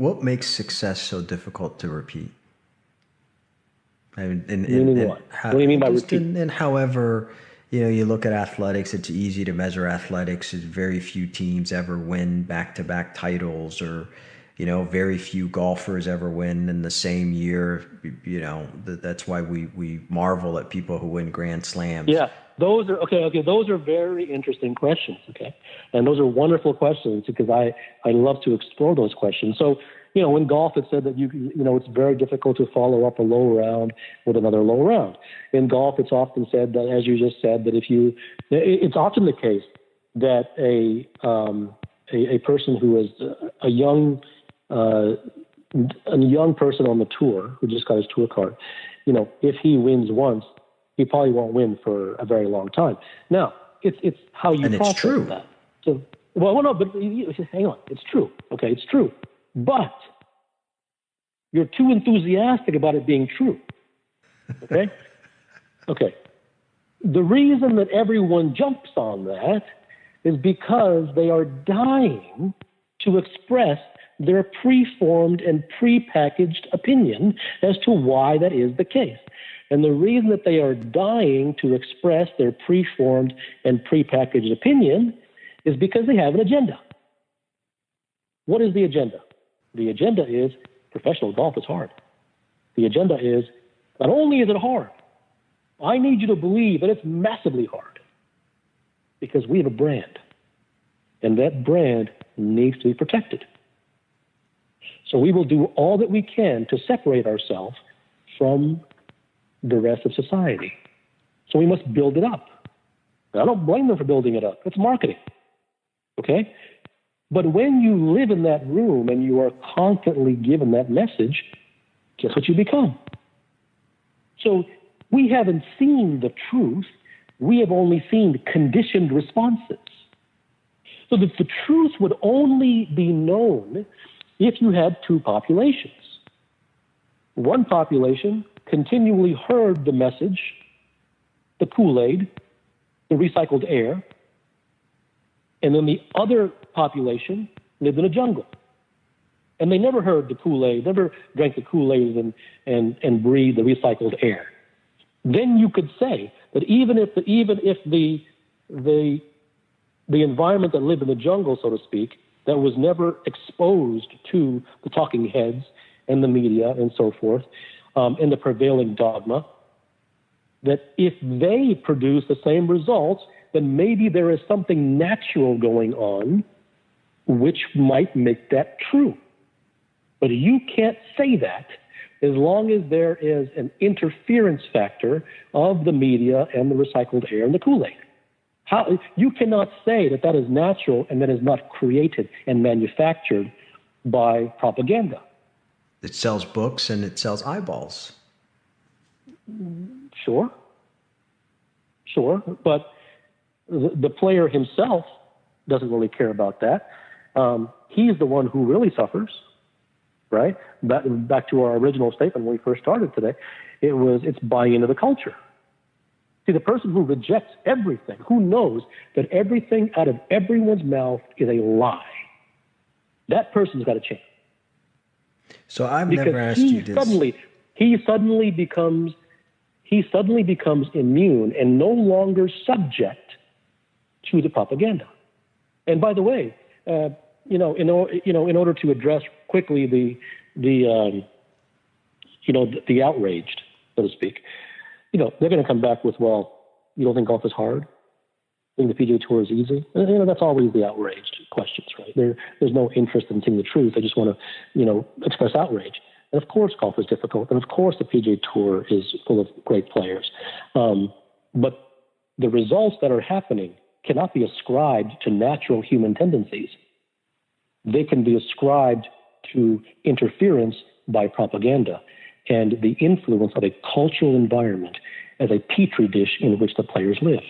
What makes success so difficult to repeat? I mean, Meaning what? What do you mean by just repeat? in however, you look at athletics, it's easy to measure athletics. Very few teams ever win back-to-back titles, or, very few golfers ever win in the same year. That's why we marvel at people who win Grand Slams. Yeah, those are okay. Okay, those are very interesting questions. Okay, and those are wonderful questions because I love to explore those questions. So, in golf, it said that it's very difficult to follow up a low round with another low round. In golf, it's often said that, as you just said, that it's often the case that a person who is a young person on the tour who just got his tour card, if he wins once, he probably won't win for a very long time. Now, it's how you And it's process true. that. So, well, no, but hang on, it's true. Okay, it's true, but you're too enthusiastic about it being true. Okay, okay. The reason that everyone jumps on that is because they are dying to express their preformed and prepackaged opinion as to why that is the case. And the reason that they are dying to express their preformed and prepackaged opinion is because they have an agenda. What is the agenda? The agenda is professional golf is hard. The agenda is not only is it hard, I need you to believe that it's massively hard because we have a brand, and that brand needs to be protected. So we will do all that we can to separate ourselves from the rest of society. So we must build it up. I don't blame them for building it up. It's marketing. Okay? But when you live in that room and you are constantly given that message, guess what you become? So we haven't seen the truth. We have only seen conditioned responses. So that the truth would only be known if you had two populations. One population continually heard the message, the Kool-Aid, the recycled air, and then the other population lived in a jungle. And they never heard the Kool-Aid, never drank the Kool-Aid and breathed the recycled air. Then you could say that even if the environment that lived in the jungle, so to speak, that was never exposed to the talking heads and the media and so forth, and the prevailing dogma, that if they produce the same results, then maybe there is something natural going on which might make that true. But you can't say that as long as there is an interference factor of the media and the recycled air and the Kool-Aid. You cannot say that that is natural and that is not created and manufactured by propaganda. It sells books and it sells eyeballs. Sure, but the player himself doesn't really care about that. He's the one who really suffers, right? Back to our original statement when we first started today, it's buying into the culture. See, the person who rejects everything, who knows that everything out of everyone's mouth is a lie, that person's got to change. So I've never asked you this. He suddenly becomes immune and no longer subject to the propaganda. And by the way, in order to address quickly the outraged, so to speak, they're going to come back with, well, you don't think golf is hard? You think the PGA Tour is easy? That's always the outraged questions, right? There's no interest in seeing the truth. They just want to, express outrage. And of course, golf is difficult. And of course, the PGA Tour is full of great players. But the results that are happening cannot be ascribed to natural human tendencies. They can be ascribed to interference by propaganda and the influence of a cultural environment as a petri dish in which the players live.